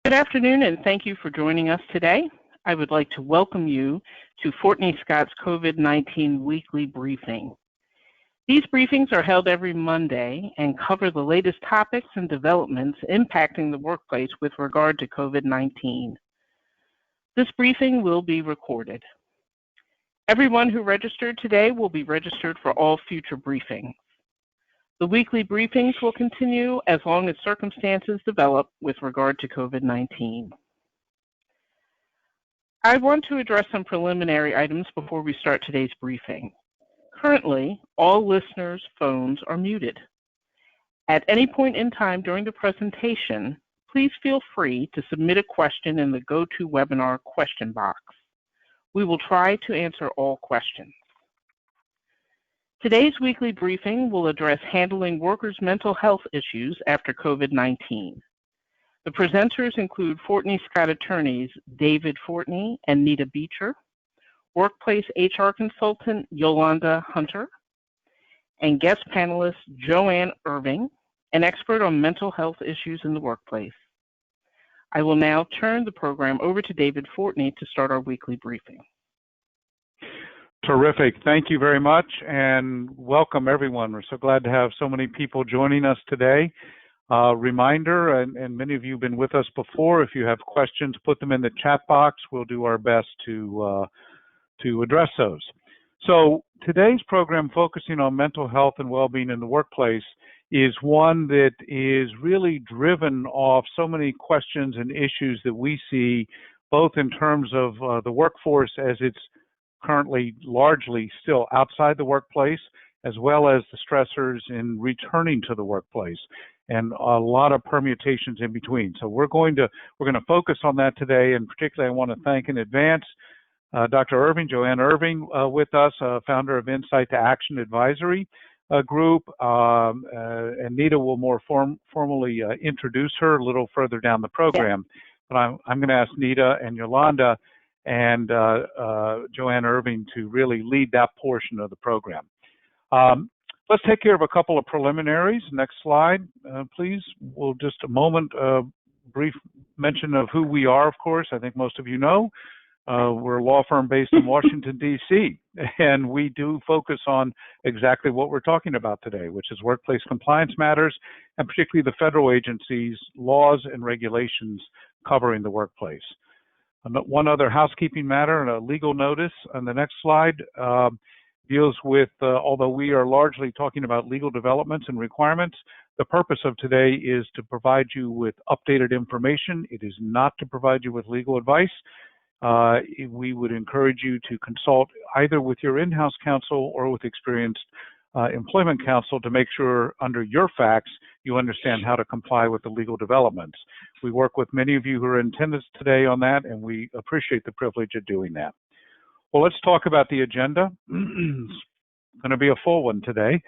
Good afternoon, and thank you for joining us today. I would like to welcome you to FortneyScott's COVID-19 weekly briefing. These briefings are held every Monday and cover the latest topics and developments impacting the workplace with regard to COVID-19. This briefing will be recorded. Everyone who registered today will be registered for all future briefings. The weekly briefings will continue as long as circumstances develop with regard to COVID-19. I want to address some preliminary items before we start today's briefing. Currently, all listeners' phones are muted. At any point in time during the presentation, please feel free to submit a question in the GoToWebinar question box. We will try to answer all questions. Today's weekly briefing will address handling workers' mental health issues after COVID-19. The presenters include FortneyScott attorneys David Fortney and Nita Beecher, workplace HR consultant Yolanda Hunter, and guest panelist Joanne Irving, an expert on mental health issues in the workplace. I will now turn the program over to David Fortney to start our weekly briefing. Terrific. Thank you very much, and welcome everyone. We're so glad to have so many people joining us today. Reminder, and many of you have been with us before, if you have questions, put them in the chat box. We'll do our best to address those. So today's program, focusing on mental health and well-being in the workplace, is one that is really driven off so many questions and issues that we see, both in terms of the workforce as it's currently largely still outside the workplace, as well as the stressors in returning to the workplace, and a lot of permutations in between. So we're going to focus on that today, and particularly I want to thank in advance Dr. Irving, Joanne Irving, with us, founder of Insight to Action Advisory Group, and Nita will more formally introduce her a little further down the program. But I'm going to ask Nita and Yolanda and Joanne Irving to really lead that portion of the program. Let's take care of a couple of preliminaries. Next slide, please. We'll just a moment, brief mention of who we are, of course. I think most of you know. We're a law firm based in Washington, D.C., and we do focus on exactly what we're talking about today, which is workplace compliance matters, and particularly the federal agencies' laws and regulations covering the workplace. One other housekeeping matter and a legal notice on the next slide deals with, although we are largely talking about legal developments and requirements, the purpose of today is to provide you with updated information. It is not to provide you with legal advice. We would encourage you to consult either with your in-house counsel or with experienced employment counsel to make sure under your facts you understand how to comply with the legal developments. We work with many of you who are in attendance today on that, and we appreciate the privilege of doing that. Well, let's talk about the agenda. It's going to be a full one today.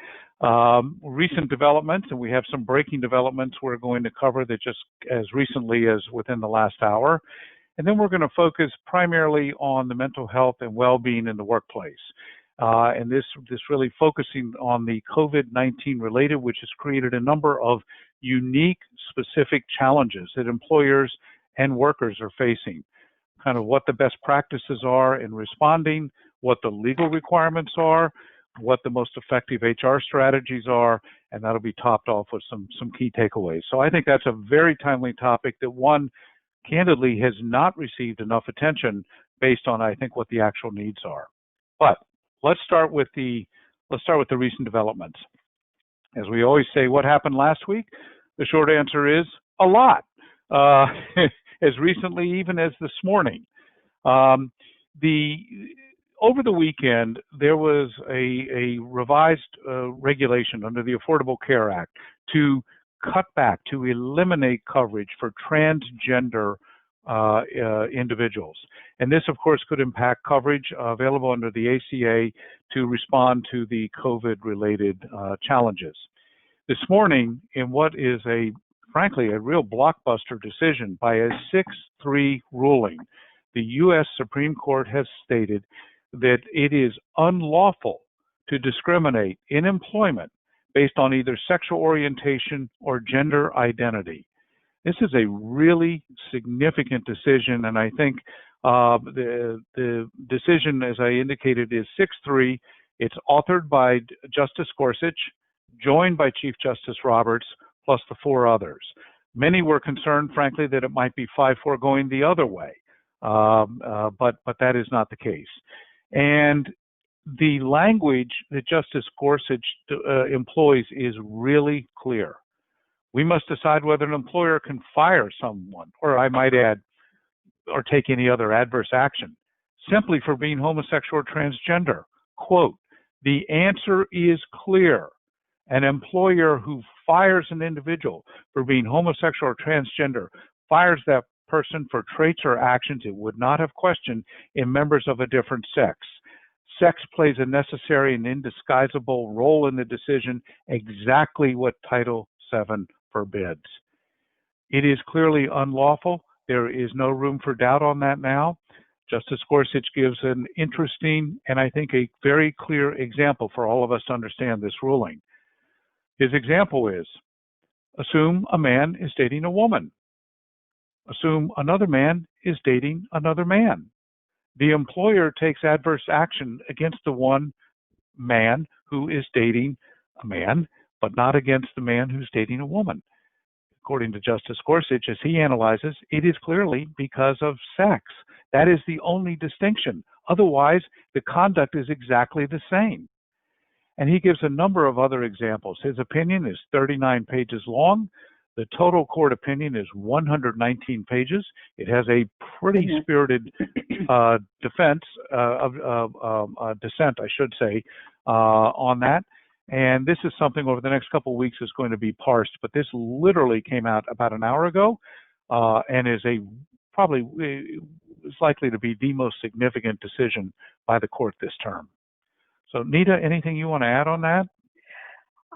Recent developments, and we have some breaking developments we're going to cover that just as recently as within the last hour. And then we're going to focus primarily on the mental health and well-being in the workplace. And this really focusing on the COVID-19 related, which has created a number of unique, specific challenges that employers and workers are facing. Kind of what the best practices are in responding, what the legal requirements are, what the most effective HR strategies are, and that'll be topped off with some key takeaways. So I think that's a very timely topic that one candidly has not received enough attention based on, I think, what the actual needs are. But let's start with the recent developments. As we always say, what happened last week? The short answer is a lot. As recently even as this morning. Over the weekend, there was a revised regulation under the Affordable Care Act to cut back, to eliminate coverage for transgender individuals. And this, of course, could impact coverage available under the ACA to respond to the COVID-related challenges. This morning, in what is frankly, a real blockbuster decision by a 6-3 ruling, the U.S. Supreme Court has stated that it is unlawful to discriminate in employment based on either sexual orientation or gender identity. This is a really significant decision, and I think the decision, as I indicated, is 6-3. It's authored by Justice Gorsuch, joined by Chief Justice Roberts, plus the 4 others. Many were concerned, frankly, that it might be 5-4 going the other way, but that is not the case. And the language that Justice Gorsuch employs is really clear. We must decide whether an employer can fire someone, or I might add, or take any other adverse action, simply for being homosexual or transgender. Quote, the answer is clear. An employer who fires an individual for being homosexual or transgender fires that person for traits or actions it would not have questioned in members of a different sex. Sex plays a necessary and indisguisable role in the decision, exactly what Title VII forbids. It is clearly unlawful. There is no room for doubt on that now. Justice Gorsuch gives an interesting and I think a very clear example for all of us to understand this ruling. His example is, assume a man is dating a woman. Assume another man is dating another man. The employer takes adverse action against the one man who is dating a man, but not against the man who's dating a woman. According to Justice Gorsuch, as he analyzes, it is clearly because of sex. That is the only distinction. Otherwise, the conduct is exactly the same. And he gives a number of other examples. His opinion is 39 pages long. The total court opinion is 119 pages. It has a pretty spirited dissent, I should say, on that. And this is something over the next couple of weeks is going to be parsed. But this literally came out about an hour ago, and is is likely to be the most significant decision by the court this term. So, Nita, anything you want to add on that?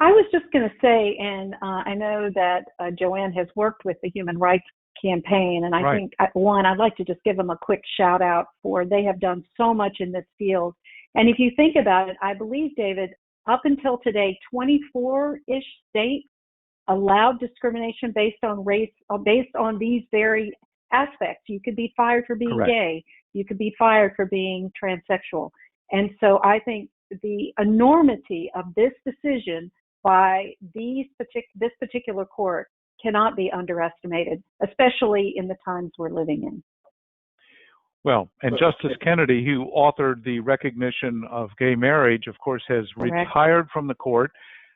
I was just going to say, and I know that Joanne has worked with the Human Rights Campaign, and I think, one, I'd like to just give them a quick shout out for they have done so much in this field. And if you think about it, I believe, David, up until today, 24-ish states allowed discrimination based on race, based on these very aspects. You could be fired for being gay. You could be fired for being transsexual. And so I think the enormity of this decision by this particular court cannot be underestimated, especially in the times we're living in. Well, and Justice Kennedy, who authored the recognition of gay marriage, of course, has retired from the court.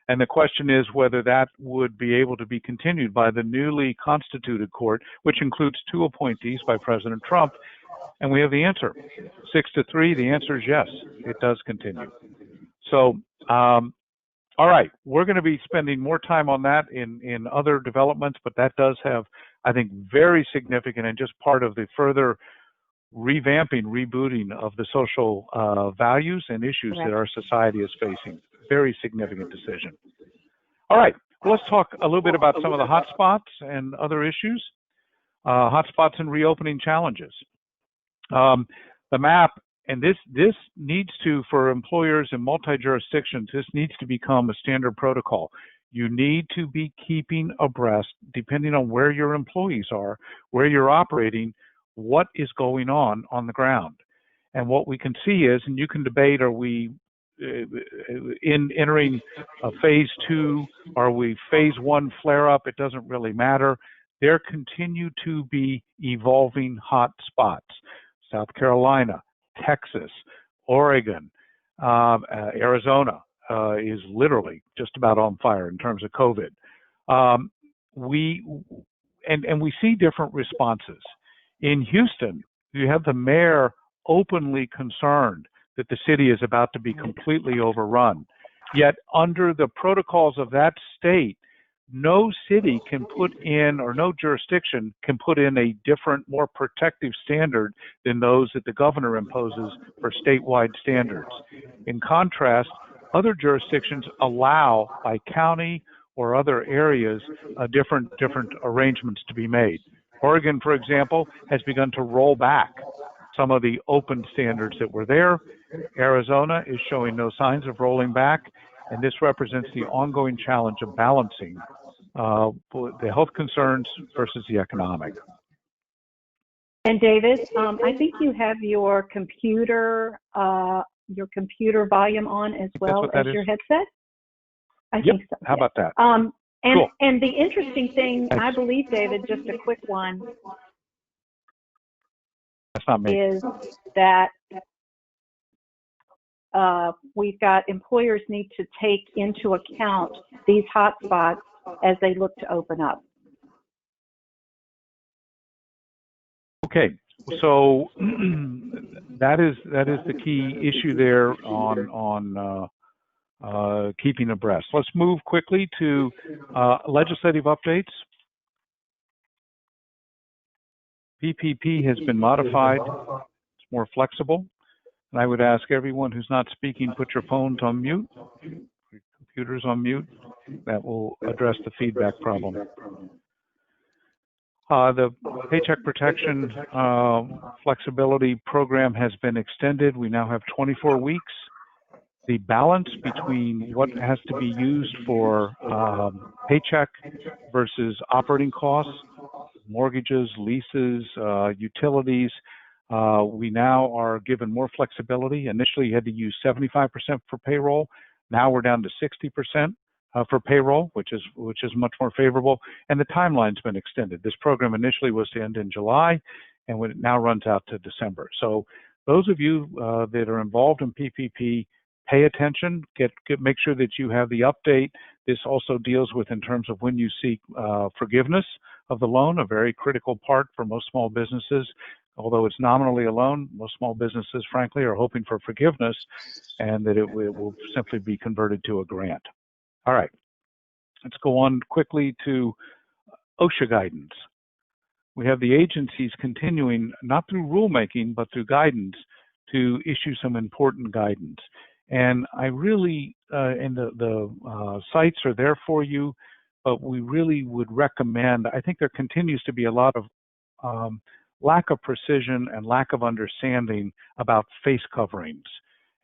And the question is whether that would be able to be continued by the newly constituted court, which includes 2 appointees by President Trump. And we have the answer. 6-3, the answer is yes, it does continue. So, all right, we're going to be spending more time on that in other developments, but that does have, I think, very significant and just part of the further revamping, rebooting of the social values and issues that our society is facing. Very significant decision. All right, well, let's talk a little bit about some of the hot spots and other issues. Hot spots and reopening challenges. The map, and this needs to, for employers in multi-jurisdictions, this needs to become a standard protocol. You need to be keeping abreast, depending on where your employees are, where you're operating, what is going on the ground. And what we can see is, and you can debate, are we entering a phase 2? Are we phase 1 flare-up? It doesn't really matter. There continue to be evolving hot spots. South Carolina, Texas, Oregon, Arizona is literally just about on fire in terms of COVID. We see different responses. In Houston, you have the mayor openly concerned that the city is about to be completely overrun. Yet under the protocols of that state, no city can put in, or no jurisdiction can put in a different, more protective standard than those that the governor imposes for statewide standards. In contrast, other jurisdictions allow, by county or other areas, different arrangements to be made. Oregon, for example, has begun to roll back some of the open standards that were there. Arizona is showing no signs of rolling back, and this represents the ongoing challenge of balancing the health concerns versus the economic. And David, I think you have your computer volume on as well as your headset. I think so. How about that? And cool. And the interesting thing, I believe, David, just a quick one. That's not me. Is that we've got employers need to take into account these hotspots as they look to open up. Okay, so that is the key issue there on keeping abreast. Let's move quickly to legislative updates. PPP has been modified. It's more flexible. And I would ask everyone who's not speaking, put your phones on mute, your computers on mute. That will address the feedback problem. The Paycheck Protection Flexibility Program has been extended. We now have 24 weeks. The balance between what has to be used for paycheck versus operating costs, mortgages, leases, utilities, we now are given more flexibility. Initially, you had to use 75% for payroll. Now we're down to 60% for payroll, which is much more favorable. And the timeline's been extended. This program initially was to end in July, and it now runs out to December. So those of you that are involved in PPP, pay attention. Make sure that you have the update. This also deals with in terms of when you seek forgiveness of the loan, a very critical part for most small businesses. Although it's nominally a loan, most small businesses, frankly, are hoping for forgiveness and that it will simply be converted to a grant. All right, let's go on quickly to OSHA guidance. We have the agencies continuing, not through rulemaking, but through guidance, to issue some important guidance. And I really, and the sites are there for you, but we really would recommend, I think there continues to be a lot of lack of precision and lack of understanding about face coverings.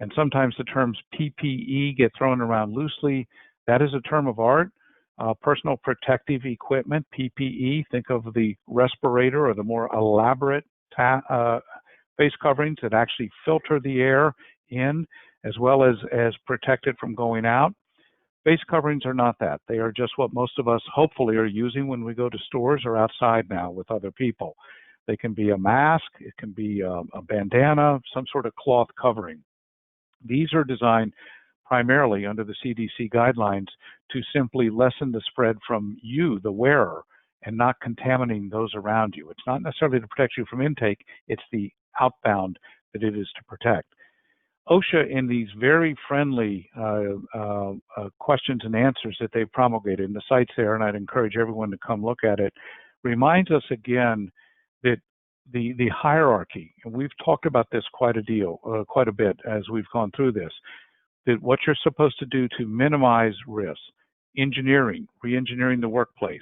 And sometimes the terms PPE get thrown around loosely. That is a term of art. Personal protective equipment, PPE, think of the respirator or the more elaborate face coverings that actually filter the air in, as well as protect it from going out. Face coverings are not that. They are just what most of us hopefully are using when we go to stores or outside now with other people. They can be a mask, it can be a bandana, some sort of cloth covering. These are designed primarily under the CDC guidelines to simply lessen the spread from you, the wearer, and not contaminating those around you. It's not necessarily to protect you from intake, it's the outbound that it is to protect. OSHA, in these very friendly questions and answers that they've promulgated, and the site's there, and I'd encourage everyone to come look at it, reminds us again that the hierarchy, and we've talked about this quite a bit as we've gone through this, that what you're supposed to do to minimize risk, engineering, re-engineering the workplace,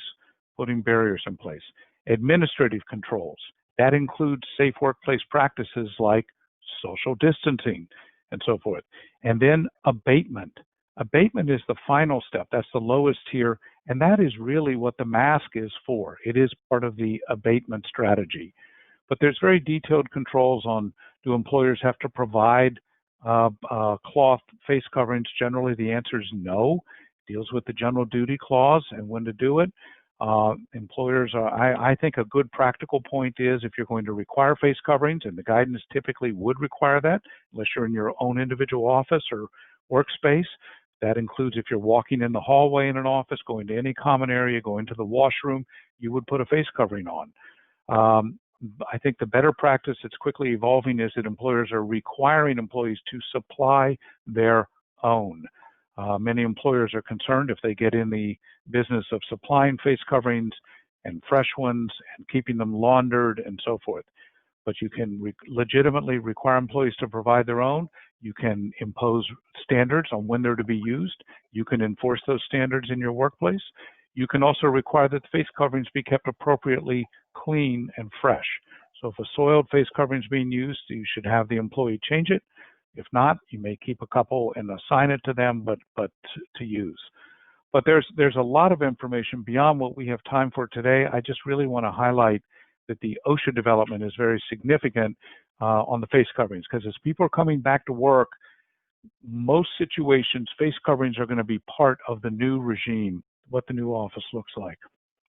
putting barriers in place, administrative controls, that includes safe workplace practices like social distancing and so forth. And then abatement. Abatement is the final step. That's the lowest tier, and that is really what the mask is for. It is part of the abatement strategy. But there's very detailed controls on, do employers have to provide cloth face coverings? Generally, the answer is no. It deals with the general duty clause and when to do it. Employers are, I think a good practical point is if you're going to require face coverings, and the guidance typically would require that, unless you're in your own individual office or workspace. That includes if you're walking in the hallway in an office, going to any common area, going to the washroom, you would put a face covering on. I think the better practice that's quickly evolving is that employers are requiring employees to supply their own. Many employers are concerned if they get in the business of supplying face coverings and fresh ones and keeping them laundered and so forth. But you can legitimately require employees to provide their own. You can impose standards on when they're to be used. You can enforce those standards in your workplace. You can also require that the face coverings be kept appropriately clean and fresh. So if a soiled face covering is being used, you should have the employee change it. If not, you may keep a couple and assign it to them, but to use. But there's a lot of information beyond what we have time for today. I just really want to highlight that the OSHA development is very significant on the face coverings, because as people are coming back to work, most situations, face coverings are going to be part of the new regime, what the new office looks like.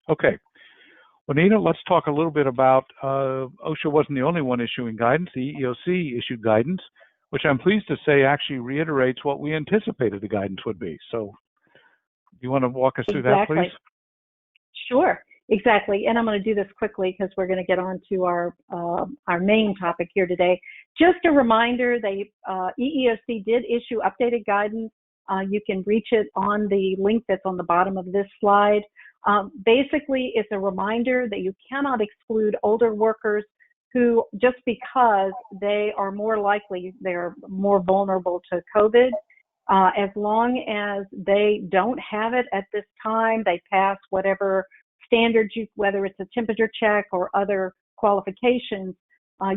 Okay. Well, Nina, let's talk a little bit about OSHA wasn't the only one issuing guidance. The EEOC issued guidance, which I'm pleased to say actually reiterates what we anticipated the guidance would be. So do you want to walk us through that, please? Sure, exactly. And I'm going to do this quickly because we're going to get on to our main topic here today. Just a reminder, EEOC did issue updated guidance. You can reach it on the link that's on the bottom of this slide. Basically, it's a reminder that you cannot exclude older workers who, just because they are more likely, they're more vulnerable to COVID, as long as they don't have it at this time, they pass whatever standards, whether it's a temperature check or other qualifications,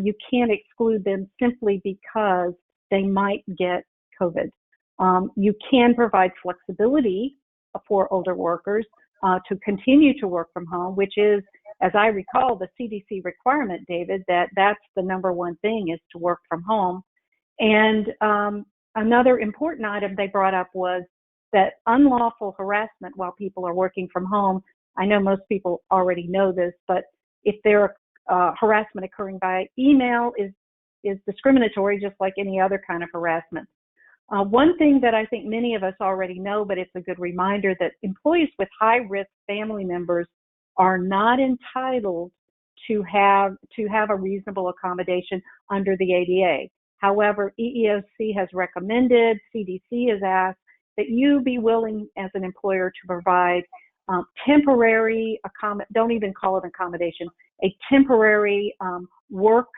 you can't exclude them simply because they might get COVID. You can provide flexibility for older workers to continue to work from home, which is, as I recall, the CDC requirement, David, that's the number one thing is to work from home. And another important item they brought up was that unlawful harassment while people are working from home. I know most people already know this, but if there harassment occurring by email is discriminatory, just like any other kind of harassment. One thing that I think many of us already know, but it's a good reminder, that employees with high-risk family members are not entitled to have a reasonable accommodation under the ADA. However, EEOC has recommended, CDC has asked, that you be willing as an employer to provide temporary, don't even call it accommodation, a temporary work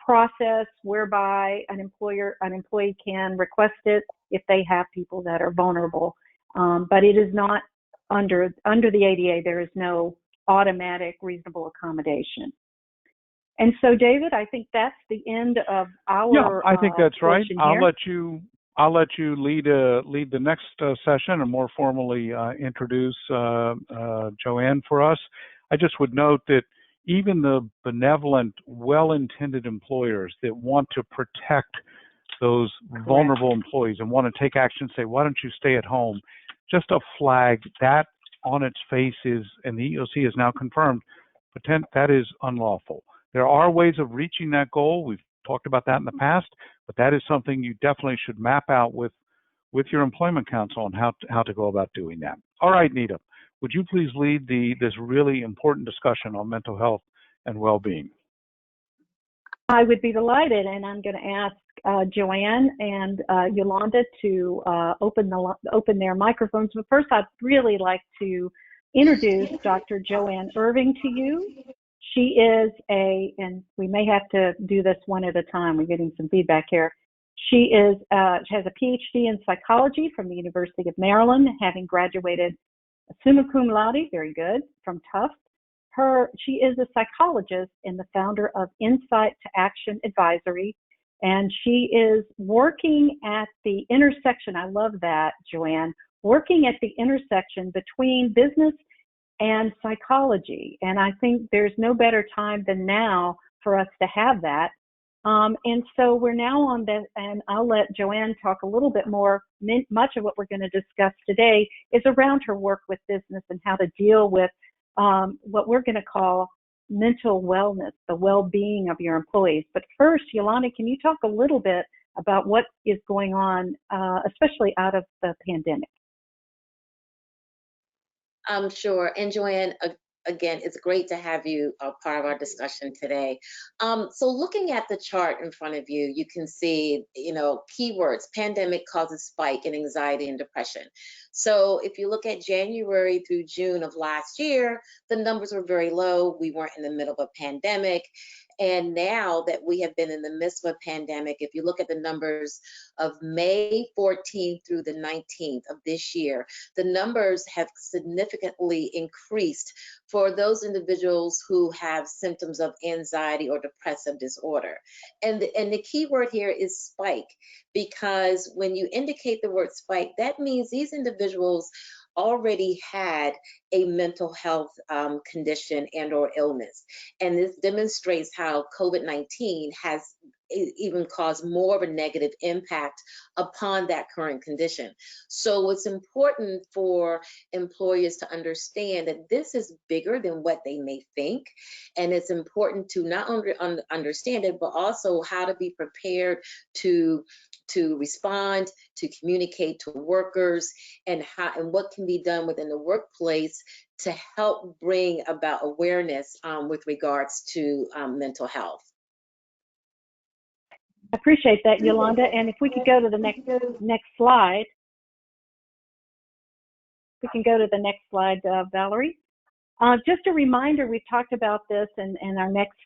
process whereby an employee can request it if they have people that are vulnerable. But it is not under the ADA, there is no automatic reasonable accommodation. And so, David, I think that's the end of our. Yeah, I think that's right. I'll let you lead the next session and more formally introduce Joanne for us. I just would note that even the benevolent, well-intended employers that want to protect those vulnerable employees and want to take action, say, why don't you stay at home? Just a flag that on its face is, and the EEOC has now confirmed, that is unlawful. There are ways of reaching that goal. We've talked about that in the past, but that is something you definitely should map out with your employment counsel on how to go about doing that. All right, Nita, would you please lead this really important discussion on mental health and well-being? I would be delighted, and I'm going to ask Joanne and Yolanda to open their microphones. But first, I'd really like to introduce Dr. Joanne Irving to you. She is and we may have to do this one at a time. We're getting some feedback here. She has a PhD in psychology from the University of Maryland, having graduated summa cum laude, very good, from Tufts. She is a psychologist and the founder of Insight to Action Advisory, and she is working at the intersection. I love that, Joanne, working at the intersection between business and psychology. And I think there's no better time than now for us to have that. And so we're now on this, and I'll let Joanne talk a little bit more. Much of what we're going to discuss today is around her work with business and how to deal with what we're going to call mental wellness, the well-being of your employees. But first, Yolanda, can you talk a little bit about what is going on, especially out of the pandemic? Sure. And Joanne, again, it's great to have you part of our discussion today. So looking at the chart in front of you, you can see, keywords: pandemic causes spike in anxiety and depression. So if you look at January through June of last year, the numbers were very low. We weren't in the middle of a pandemic. And now that we have been in the midst of a pandemic, if you look at the numbers of May 14th through the 19th of this year, the numbers have significantly increased for those individuals who have symptoms of anxiety or depressive disorder. And the key word here is spike, because when you indicate the word spike, that means these individuals already had a mental health condition and or illness. And this demonstrates how COVID-19 has even caused more of a negative impact upon that current condition. So it's important for employers to understand that this is bigger than what they may think. And it's important to not only understand it, but also how to be prepared to respond, to communicate to workers, and what can be done within the workplace to help bring about awareness with regards to mental health. I appreciate that, Yolanda. And if we could go to the next slide. We can go to the next slide, Valerie. Just a reminder, we've talked about this, and our next,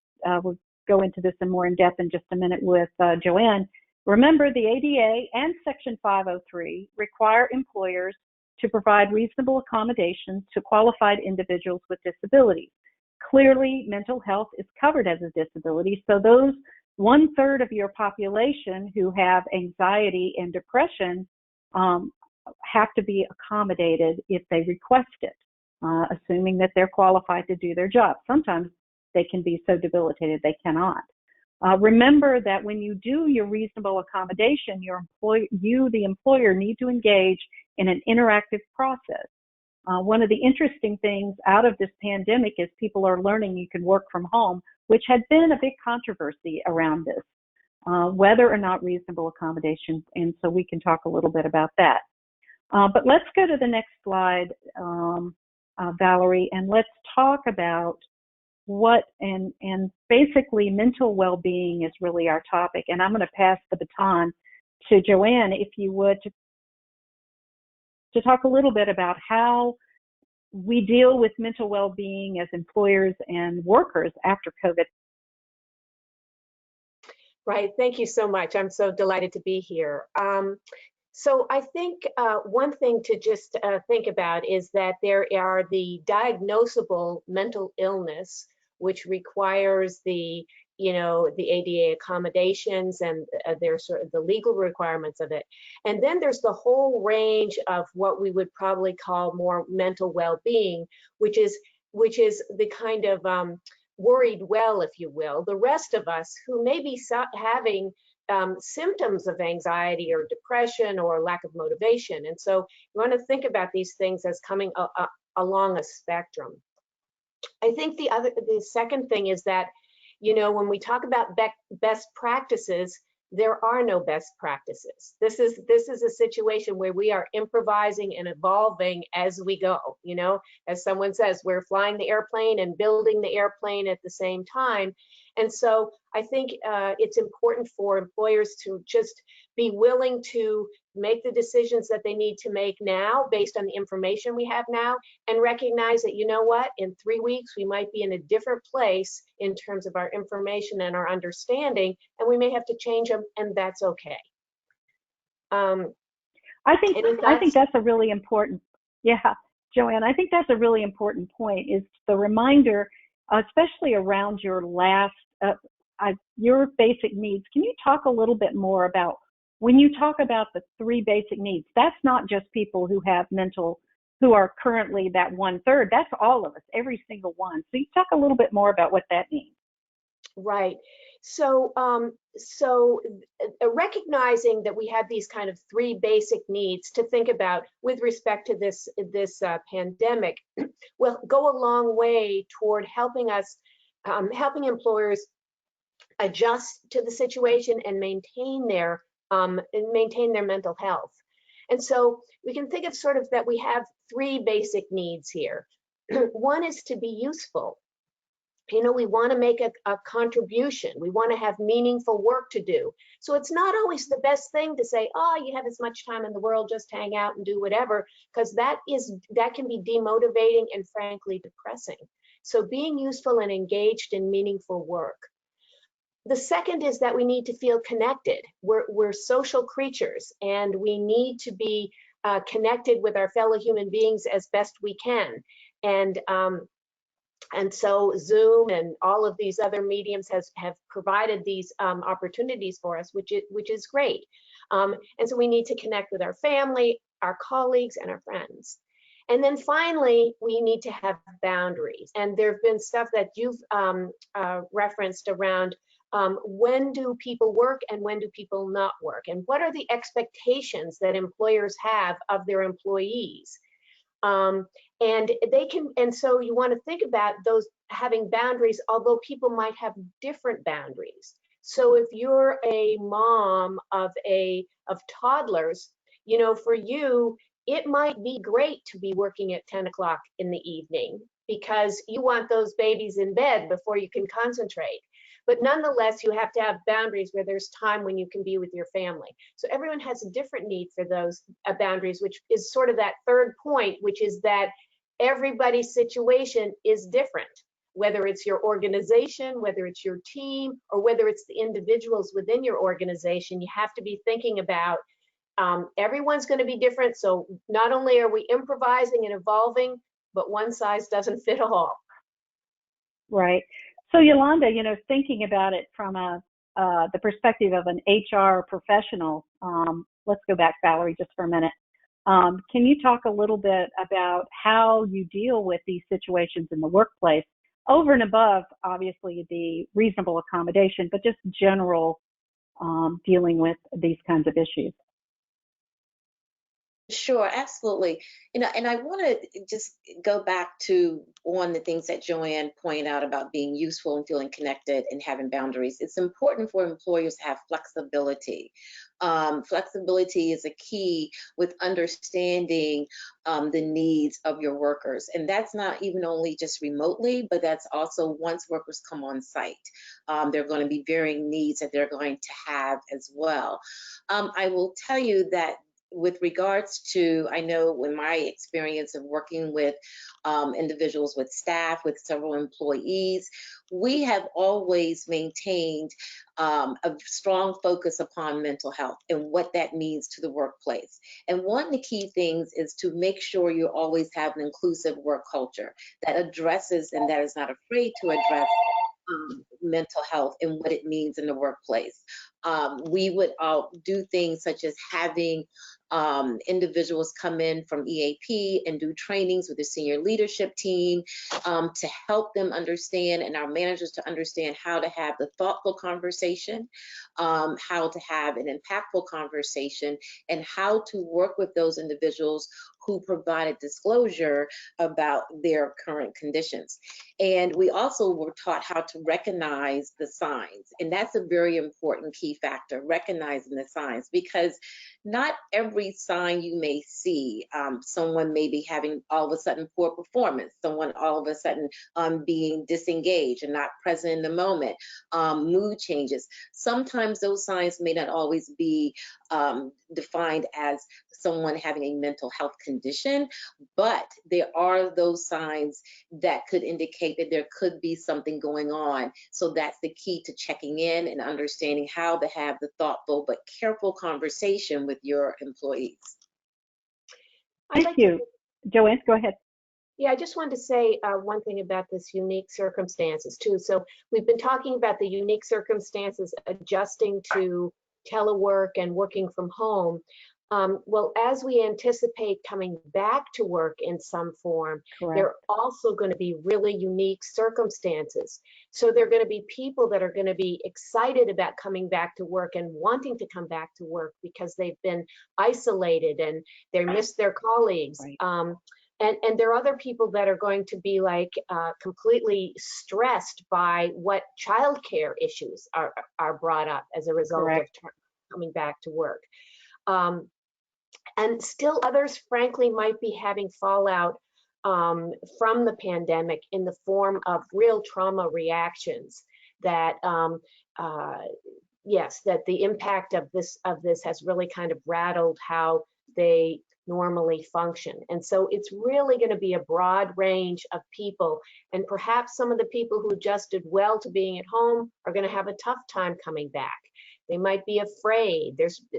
we'll go into this in more in depth in just a minute with Joanne. Remember, the ADA and Section 503 require employers to provide reasonable accommodations to qualified individuals with disabilities. Clearly, mental health is covered as a disability, so those 1/3 of your population who have anxiety and depression have to be accommodated if they request it, assuming that they're qualified to do their job. Sometimes they can be so debilitated they cannot. Remember that when you do your reasonable accommodation, the employer, need to engage in an interactive process. One of the interesting things out of this pandemic is people are learning you can work from home, which had been a big controversy around this, whether or not reasonable accommodations, and so we can talk a little bit about that. But let's go to the next slide, Valerie, and let's talk about what, and basically mental well-being is really our topic. And I'm going to pass the baton to Joanne, if you would, to talk a little bit about how we deal with mental well-being as employers and workers after COVID. Right. Thank you so much. I'm so delighted to be here. So I think one thing to just think about is that there are the diagnosable mental illness, which requires the ADA accommodations, and there's sort of the legal requirements of it. And then there's the whole range of what we would probably call more mental well-being, which is the kind of worried well, if you will, the rest of us who may be having symptoms of anxiety or depression or lack of motivation. And so you want to think about these things as coming along a spectrum. I think the second thing is that, when we talk about best practices, there are no best practices. This is a situation where we are improvising and evolving as we go. As someone says, we're flying the airplane and building the airplane at the same time. And so I think it's important for employers to just be willing to make the decisions that they need to make now based on the information we have now, and recognize that, in 3 weeks, we might be in a different place in terms of our information and our understanding, and we may have to change them, and that's okay. I think that's a really important, Joanne, I think that's a really important point, is the reminder, especially around your your basic needs. Can you talk a little bit more about, when you talk about the 3 basic needs, that's not just people who have who are currently that 1/3, that's all of us, every single one. So you talk a little bit more about what that means. Right. So, recognizing that we have these kind of 3 basic needs to think about with respect to this pandemic will go a long way toward helping us, helping employers adjust to the situation and maintain their mental health. And so we can think of sort of that we have 3 basic needs here. One is to be useful. We want to make a contribution. We want to have meaningful work to do. So it's not always the best thing to say, oh, you have as much time in the world, just hang out and do whatever, because that can be demotivating and frankly depressing. So being useful and engaged in meaningful work. The second is that we need to feel connected. We're social creatures, and we need to be connected with our fellow human beings as best we can. And so Zoom and all of these other mediums have provided these opportunities for us, which is great. And so we need to connect with our family, our colleagues, and our friends. And then finally, we need to have boundaries. And there have been stuff that you've referenced around when do people work and when do people not work? And what are the expectations that employers have of their employees? And so you want to think about those having boundaries, although people might have different boundaries. So if you're a mom of toddlers, you know, for you, it might be great to be working at 10 o'clock in the evening because you want those babies in bed before you can concentrate. But nonetheless, you have to have boundaries where there's time when you can be with your family. So everyone has a different need for those boundaries, which is sort of that third point, which is that everybody's situation is different, whether it's your organization, whether it's your team, or whether it's the individuals within your organization. You have to be thinking about everyone's going to be different. So not only are we improvising and evolving, but one size doesn't fit all. Right. So Yolanda, you know, thinking about it from the perspective of an HR professional, let's go back, Valerie, just for a minute. Can you talk a little bit about how you deal with these situations in the workplace, over and above, obviously, the reasonable accommodation, but just general dealing with these kinds of issues? Sure, absolutely. You know, and I want to just go back to one of the things that Joanne pointed out about being useful and feeling connected and having boundaries. It's important for employers to have flexibility. Flexibility is a key with understanding the needs of your workers. And that's not even only just remotely, but that's also once workers come on site. There are going to be varying needs that they're going to have as well. I will tell you that with regards to, I know in my experience of working with individuals with staff, with several employees, we have always maintained a strong focus upon mental health and what that means to the workplace. And one of the key things is to make sure you always have an inclusive work culture that addresses and that is not afraid to address mental health and what it means in the workplace. We would do things such as having individuals come in from EAP and do trainings with the senior leadership team to help them understand, and our managers to understand how to have the thoughtful conversation, how to have an impactful conversation, and how to work with those individuals who provided disclosure about their current conditions. And we also were taught how to recognize the signs. And that's a very important key factor, recognizing the signs, because not every sign you may see, someone may be having all of a sudden poor performance, someone all of a sudden being disengaged and not present in the moment, mood changes. Sometimes those signs may not always be defined as someone having a mental health condition, but there are those signs that could indicate that there could be something going on. So that's the key to checking in and understanding how to have the thoughtful but careful conversation with your employees. Thank you. Joanne, go ahead. Yeah, I just wanted to say one thing about this unique circumstances too. So we've been talking about the unique circumstances adjusting to telework and working from home. Well, as we anticipate coming back to work in some form, Correct. there are also going to be really unique circumstances. So there are going to be people that are going to be excited about coming back to work and wanting to come back to work because they've been isolated and they miss their colleagues. Right. And there are other people that are going to be like completely stressed by what childcare issues are brought up as a result Correct. Of coming back to work. And still others, frankly, might be having fallout from the pandemic in the form of real trauma reactions that, yes, that the impact of this has really kind of rattled how they normally function. And so it's really going to be a broad range of people. And perhaps some of the people who adjusted well to being at home are going to have a tough time coming back. They might be afraid.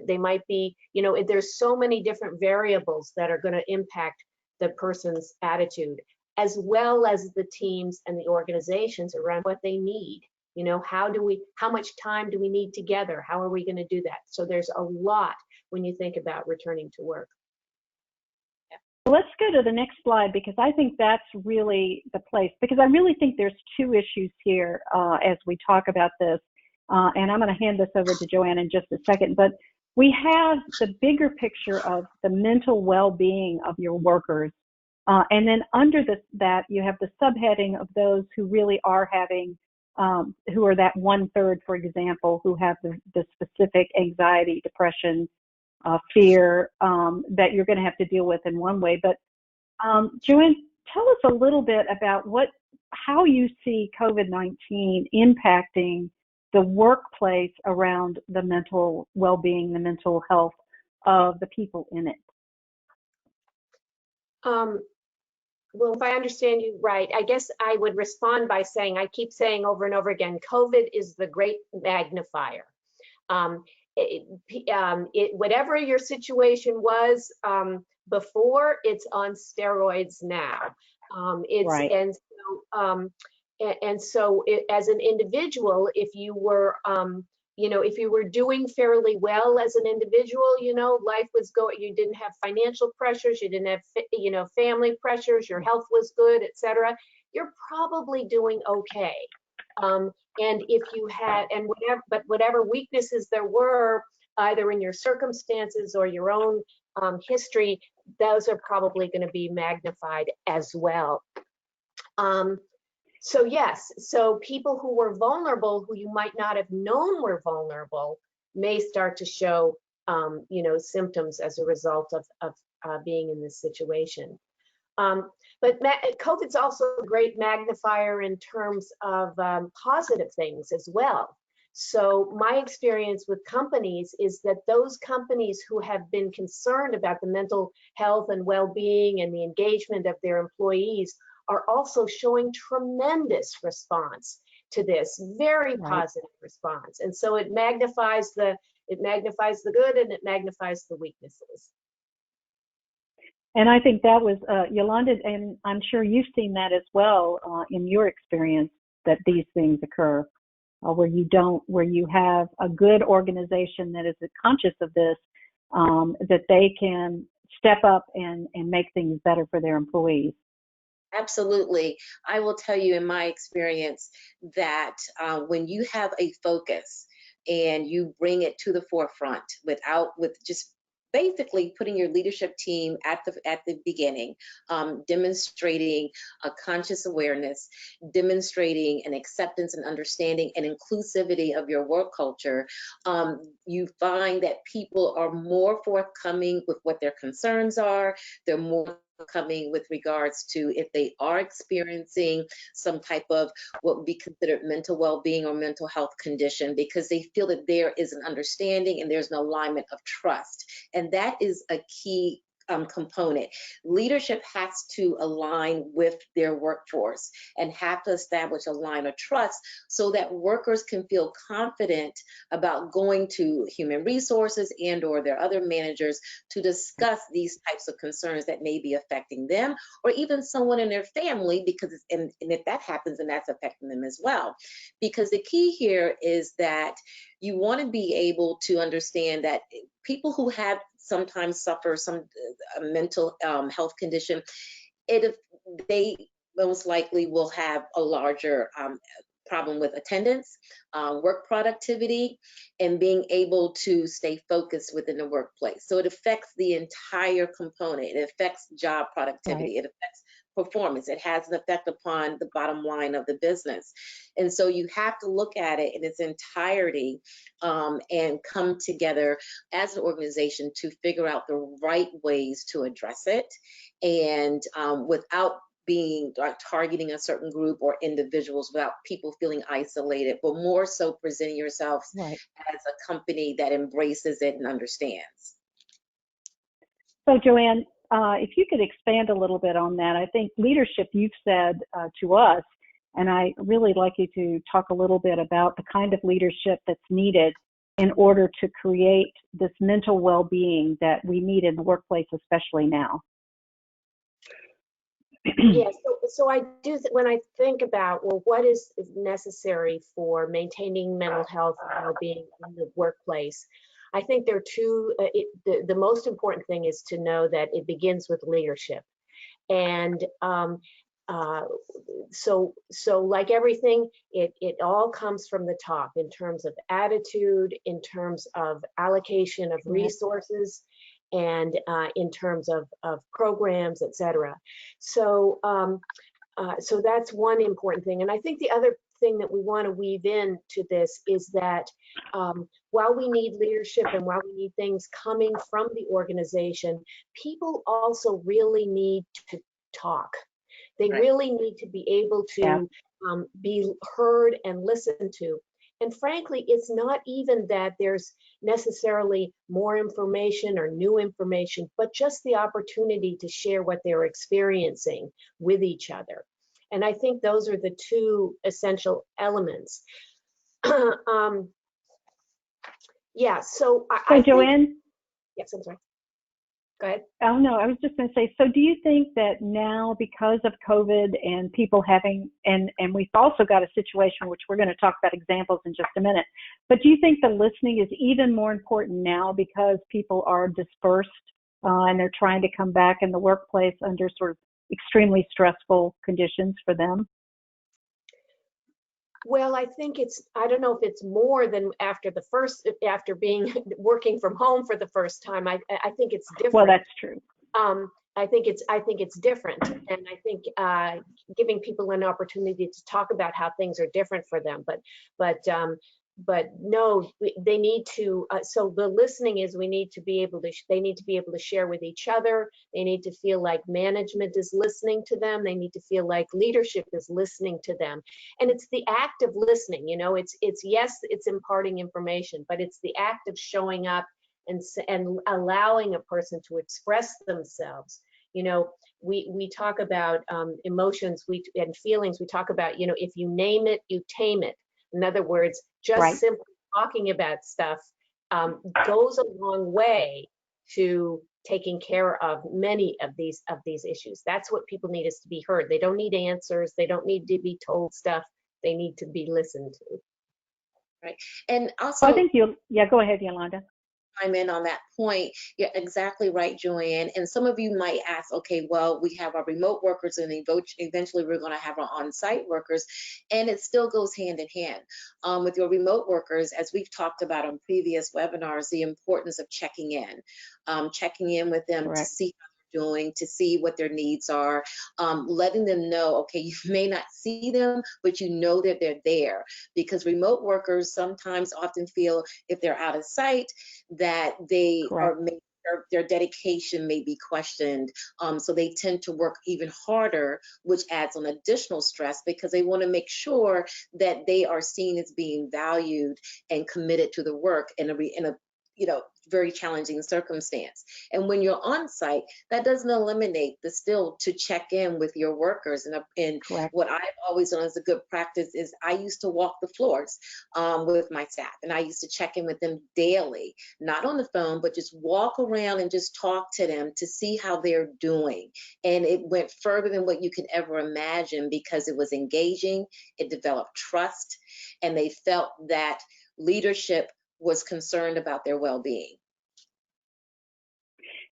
They might be, there's so many different variables that are going to impact the person's attitude, as well as the teams and the organizations around what they need. How much time do we need together? How are we going to do that? So there's a lot when you think about returning to work. Let's go to the next slide, because I think that's really the place, because I really think there's two issues here as we talk about this. And I'm going to hand this over to Joanne in just a second, but we have the bigger picture of the mental well-being of your workers. And then under that, you have the subheading of those who really are having, who are that 1/3, for example, who have the specific anxiety, depression, fear that you're going to have to deal with in one way. But Joanne, tell us a little bit about how you see COVID-19 impacting the workplace around the mental well-being, the mental health of the people in it. Well, if I understand you right, I guess I would respond by saying, I keep saying over and over again, COVID is the great magnifier. Whatever your situation was before, it's on steroids now. Right. And so as an individual, if you were doing fairly well as an individual, life was going, you didn't have financial pressures, you didn't have, family pressures, your health was good, etc. You're probably doing okay. And if you had, whatever weaknesses there were, either in your circumstances or your own history, those are probably going to be magnified as well. So yes, so people who were vulnerable, who you might not have known were vulnerable, may start to show, symptoms as a result of being in this situation. But COVID's also a great magnifier in terms of positive things as well. So my experience with companies is that those companies who have been concerned about the mental health and well-being and the engagement of their employees are also showing tremendous response to this, very positive response. And so it magnifies the good and it magnifies the weaknesses. And I think that was, Yolanda, and I'm sure you've seen that as well in your experience, that these things occur where you have a good organization that is conscious of this, that they can step up and make things better for their employees. Absolutely. I will tell you in my experience that when you have a focus and you bring it to the forefront with just basically putting your leadership team at the beginning, demonstrating a conscious awareness, demonstrating an acceptance and understanding and inclusivity of your work culture, you find that people are more forthcoming with what their concerns are. They're more coming with regards to if they are experiencing some type of what would be considered mental well-being or mental health condition, because they feel that there is an understanding and there's an alignment of trust. And that is a key component. Leadership has to align with their workforce and have to establish a line of trust so that workers can feel confident about going to human resources and or their other managers to discuss these types of concerns that may be affecting them or even someone in their family, because and if that happens, then that's affecting them as well. Because the key here is that you want to be able to understand that people who have sometimes suffer some mental health condition, they most likely will have a larger problem with attendance, work productivity, and being able to stay focused within the workplace. So it affects the entire component. It affects job productivity. It affects performance. It has an effect upon the bottom line of the business. And so you have to look at it in its entirety and come together as an organization to figure out the right ways to address it, and without being targeting a certain group or individuals, without people feeling isolated, but more so presenting yourselves as a company that embraces it and understands. So Joanne, if you could expand a little bit on that. I think leadership, you've said to us, and I really like you to talk a little bit about the kind of leadership that's needed in order to create this mental well-being that we need in the workplace, especially now. Yes, so I do, when I think about, well, what is necessary for maintaining mental health and well-being in the workplace, I think there are two, the most important thing is to know that it begins with leadership. And so like everything, it all comes from the top in terms of attitude, in terms of allocation of resources, and in terms of programs, et cetera. So that's one important thing. And I think the other thing that we want to weave into this is that while we need leadership and while we need things coming from the organization, people also really need to talk. They really need to be able to be heard and listened to. And frankly, it's not even that there's necessarily more information or new information, but just the opportunity to share what they're experiencing with each other. And I think those are the two essential elements. Yeah, so I Joanne? Think, yes, I'm sorry. Go ahead. Oh, no, I was just going to say, so do you think that now, because of COVID and people having, and we've also got a situation which we're going to talk about examples in just a minute, but do you think the listening is even more important now because people are dispersed and they're trying to come back in the workplace under sort of extremely stressful conditions for them? Well, I think I don't know if it's more than after being working from home for the first time. I think it's different. Well, that's true. I think it's different. And I think giving people an opportunity to talk about how things are different for them. But no, they need to, so the listening is they need to be able to share with each other. They need to feel like management is listening to them. They need to feel like leadership is listening to them. And it's the act of listening, it's yes, it's imparting information, but it's the act of showing up and allowing a person to express themselves. We talk about emotions and feelings. We talk about, if you name it, you tame it. In other words, just simply talking about stuff goes a long way to taking care of many of these issues. That's what people need, is to be heard. They don't need answers. They don't need to be told stuff. They need to be listened to. Right. And also, I think go ahead, Yolanda. Chime in on that point. You're exactly right, Joanne. And some of you might ask, okay, well, we have our remote workers and eventually we're going to have our on-site workers, and it still goes hand in hand. With your remote workers, as we've talked about on previous webinars, the importance of checking in with them to see how they're doing, to see what their needs are, letting them know, okay, you may not see them, but you know that they're there, because remote workers sometimes often feel if they're out of sight that they their dedication may be questioned. So they tend to work even harder, which adds on additional stress because they want to make sure that they are seen as being valued and committed to the work in a very challenging circumstance. And when you're on site, that doesn't eliminate the still to check in with your workers. And what I've always done as a good practice is I used to walk the floors with my staff, and I used to check in with them daily, not on the phone, but just walk around and just talk to them to see how they're doing. And it went further than what you could ever imagine because it was engaging, it developed trust, and they felt that leadership was concerned about their well-being.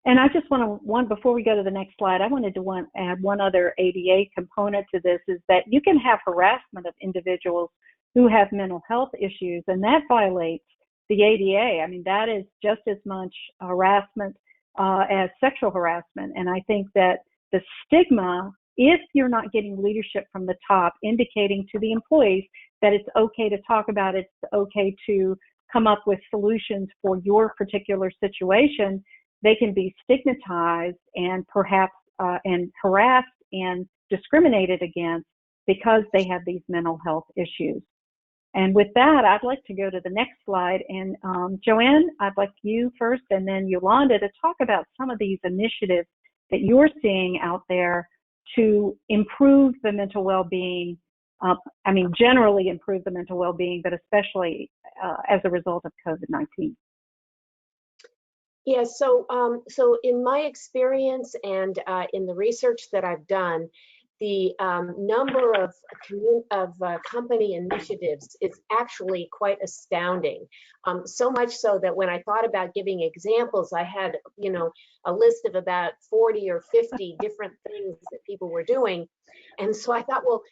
And I just before we go to the next slide, I wanted to add one other ADA component to this, is that you can have harassment of individuals who have mental health issues, and that violates the ADA. I mean, that is just as much harassment as sexual harassment. And I think that the stigma, if you're not getting leadership from the top, indicating to the employees that it's okay to talk about it, it's okay to come up with solutions for your particular situation, they can be stigmatized and perhaps and harassed and discriminated against because they have these mental health issues. And with that, I'd like to go to the next slide. And Joanne, I'd like you first, and then Yolanda, to talk about some of these initiatives that you're seeing out there to improve the mental well-being. I mean, generally improve the mental well-being, but especially as a result of COVID-19. Yeah, so in my experience and in the research that I've done, the number of company initiatives is actually quite astounding. So much so that when I thought about giving examples, I had, a list of about 40 or 50 different things that people were doing. And so I thought, well,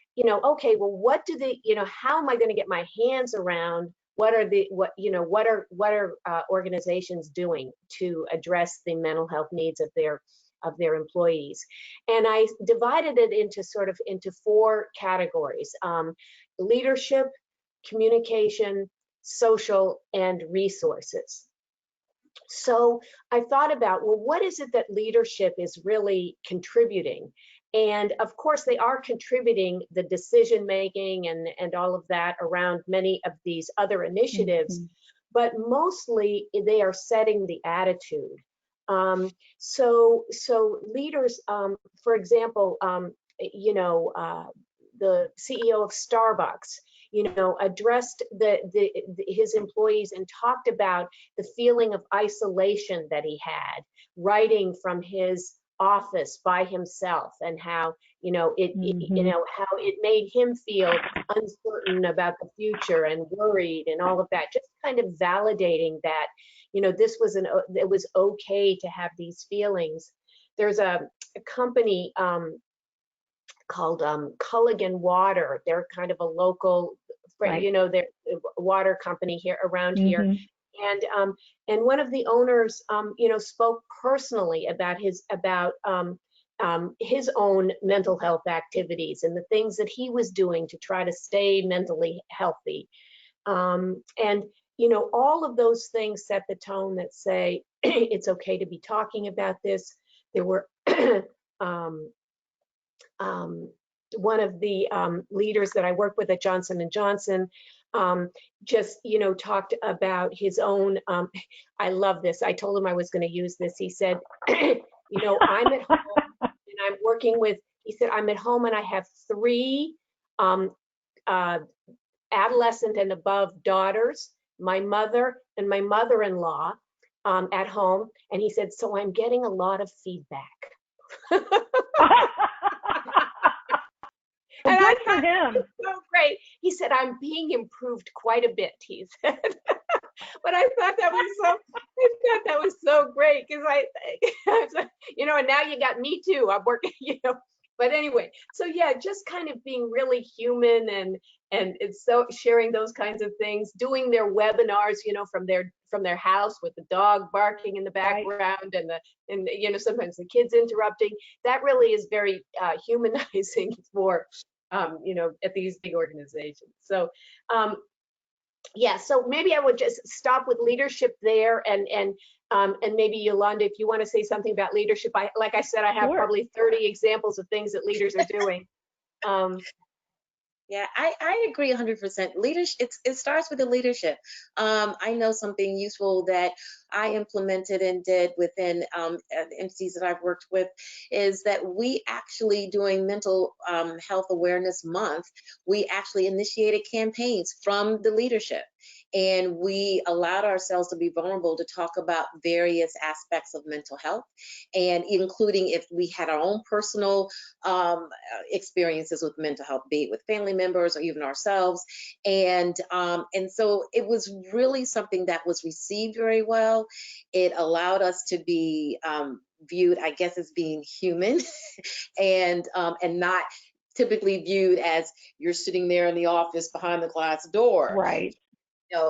okay, well, what do they, how am I going to get my hands around what are organizations doing to address the mental health needs of their employees? And I divided it into 4 categories: leadership, communication, social, and resources. So I thought about, well, what is it that leadership is really contributing? And of course, they are contributing the decision making and all of that around many of these other initiatives, but mostly they are setting the attitude. So leaders, for example, the CEO of Starbucks, addressed his employees and talked about the feeling of isolation that he had, writing from his office by himself, and how how it made him feel uncertain about the future and worried and all of that, just kind of validating that it was okay to have these feelings. There's a company called Culligan Water. They're kind of a local, right, they're a water company here around here. And one of the owners, spoke personally about his own mental health activities and the things that he was doing to try to stay mentally healthy. And all of those things set the tone that say it's okay to be talking about this. There were one of the leaders that I work with at Johnson & Johnson just, talked about his own, I love this. I told him I was going to use this. He said, I'm at home and I'm working with, he said, I'm at home and I have 3 adolescent and above daughters, my mother and my mother-in-law at home. And he said, so I'm getting a lot of feedback. Well, good for him. So great. He said, I'm being improved quite a bit, he said. But I thought that was so great, because and now you got me too. I'm working, But anyway, so yeah, just kind of being really human and it's so sharing those kinds of things, doing their webinars, from their house with the dog barking in the background, right, and sometimes the kids interrupting. That really is very humanizing for at these big organizations. So yeah, so maybe I would just stop with leadership there, and maybe Yolanda, if you want to say something about leadership, like I said, I have probably 30 examples of things that leaders are doing. Yeah, I agree 100%. Leadership, it starts with the leadership. I know something useful that I implemented and did within entities that I've worked with is that we actually, during Mental Health Awareness Month, we actually initiated campaigns from the leadership. And we allowed ourselves to be vulnerable to talk about various aspects of mental health, and including if we had our own personal experiences with mental health, be it with family members or even ourselves. And so it was really something that was received very well. It allowed us to be viewed, I guess, as being human and not typically viewed as you're sitting there in the office behind the glass door. Right.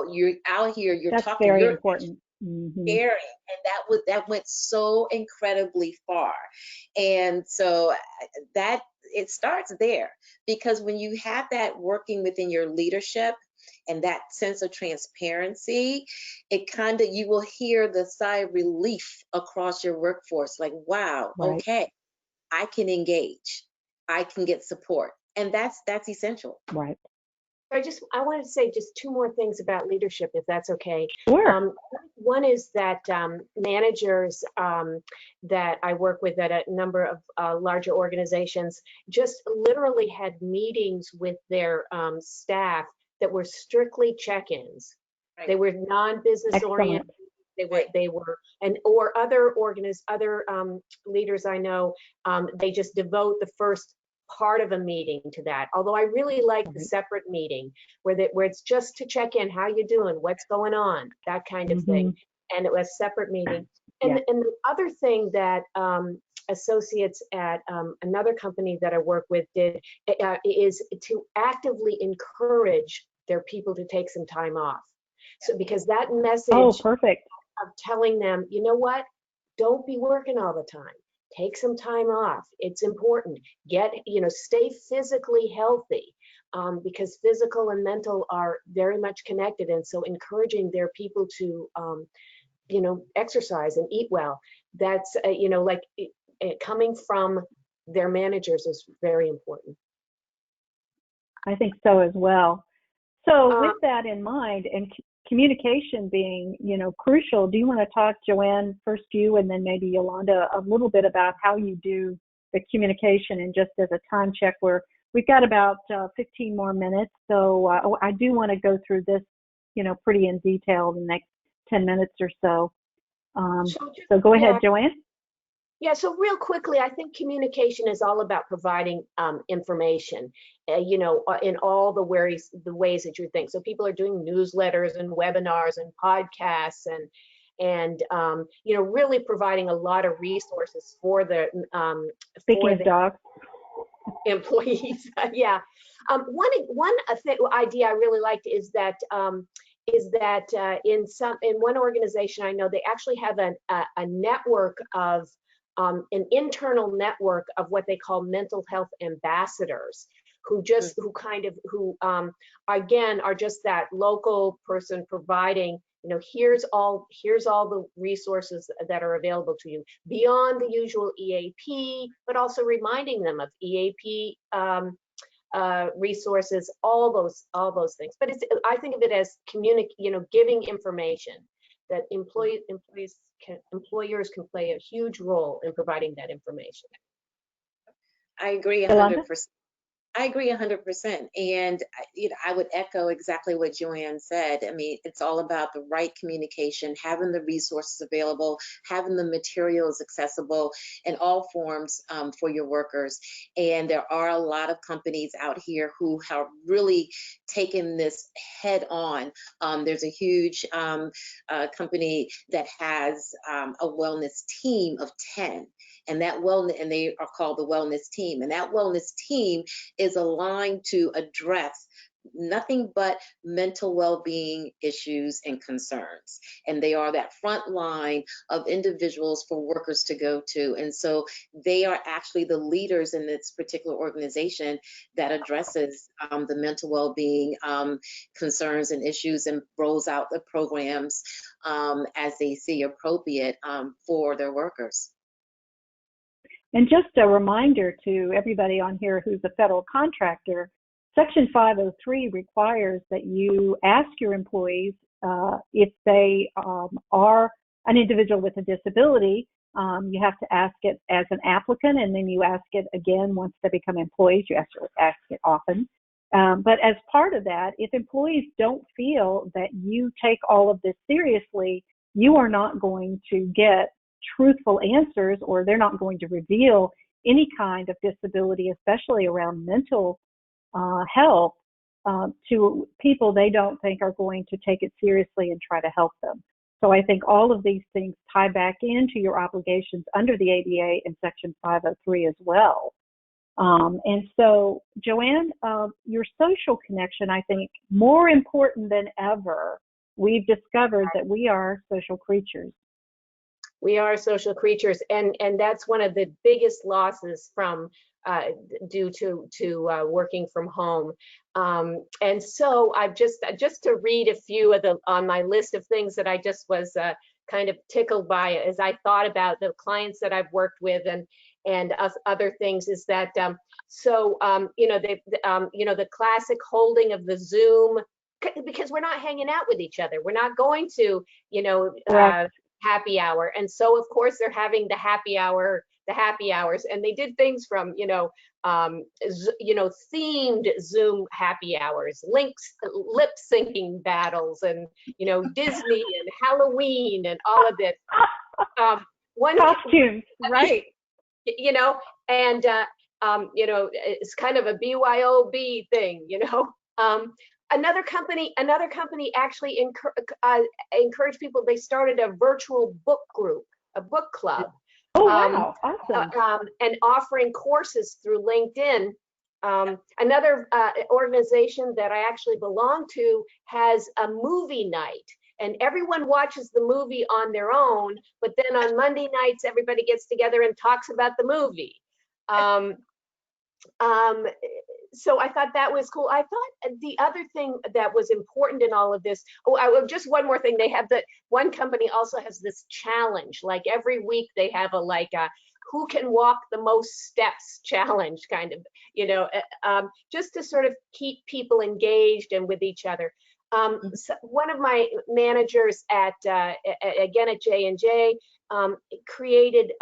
You're out here, you're That's talking, very you're important. sharing, and that went so incredibly far. And so that it starts there, because when you have that working within your leadership and that sense of transparency, it kind of, you will hear the sigh of relief across your workforce, like, wow, Right. okay, I can engage, I can get support, and that's essential. Right. I wanted to say just two more things about leadership, if that's okay. Sure. One is that managers that I work with at a number of larger organizations just literally had meetings with their staff that were strictly check-ins. Right. They were non-business oriented. They were, and or other leaders I know, they just devote the first part of a meeting to that. Although I really like the separate meeting where it's just to check in, how you doing, what's going on, that kind of thing. And it was a separate meeting. And the other thing that associates at another company that I work with did is to actively encourage their people to take some time off. So because that message of telling them, you know what, don't be working all the time. Take some time off. It's important. Stay physically healthy because physical and mental are very much connected. And so encouraging their people to, exercise and eat well, that's, coming from their managers is very important. I think so as well. So with that in mind and communication being, crucial, do you want to talk, Joanne, first you and then maybe Yolanda, a little bit about how you do the communication, and just as a time check, we've got about 15 more minutes. So I do want to go through this, pretty in detail the next 10 minutes or so. So go ahead, Joanne. Yeah, so real quickly, I think communication is all about providing information, in all the ways that you think. So people are doing newsletters and webinars and podcasts and really providing a lot of resources for the dogs. Employees. Yeah. One idea I really liked is that in one organization I know, they actually have a network of an internal network of what they call mental health ambassadors, who again are just that local person providing, here's all the resources that are available to you beyond the usual EAP, but also reminding them of EAP resources, all those things. But I think of it as giving information that employers can play a huge role in providing that information. I agree 100%. I agree 100%. And, I would echo exactly what Joanne said. I mean, it's all about the right communication, having the resources available, having the materials accessible in all forms for your workers. And there are a lot of companies out here who have really taken this head on. There's a huge company that has a wellness team of 10. And and they are called the wellness team. And that wellness team is aligned to address nothing but mental well-being issues and concerns. And they are that front line of individuals for workers to go to. And so they are actually the leaders in this particular organization that addresses the mental well-being concerns and issues, and rolls out the programs as they see appropriate for their workers. And just a reminder to everybody on here who's a federal contractor, Section 503 requires that you ask your employees if they are an individual with a disability. You have to ask it as an applicant, and then you ask it again once they become employees. You have to ask it often. But as part of that, if employees don't feel that you take all of this seriously, you are not going to get truthful answers, or they're not going to reveal any kind of disability, especially around mental health, to people they don't think are going to take it seriously and try to help them. So I think all of these things tie back into your obligations under the ADA and Section 503 as well. And so, Joanne, your social connection, I think, more important than ever. We've discovered that we are social creatures. We are social creatures, and that's one of the biggest losses from due to working from home. And so I've just to read a few of on my list of things that I just was kind of tickled by as I thought about the clients that I've worked with, other things is that the classic holding of the Zoom, because we're not hanging out with each other. We're not going to, happy hour. And so of course they're having the happy hours, and they did things from, themed Zoom happy hours, lip syncing battles, and, Disney and Halloween and all of this. One costumes, right? And it's kind of a BYOB thing, Another company actually encouraged people. They started a virtual book group, a book club. Oh, wow, awesome. And offering courses through LinkedIn. Another organization that I actually belong to has a movie night, and everyone watches the movie on their own, but then on Monday nights, everybody gets together and talks about the movie. So I thought that was cool. I thought the other thing that was important in all of this, just one more thing. They have one company also has this challenge. Like every week they have a who can walk the most steps challenge, kind of, just to sort of keep people engaged and with each other. So one of my managers at J&J created,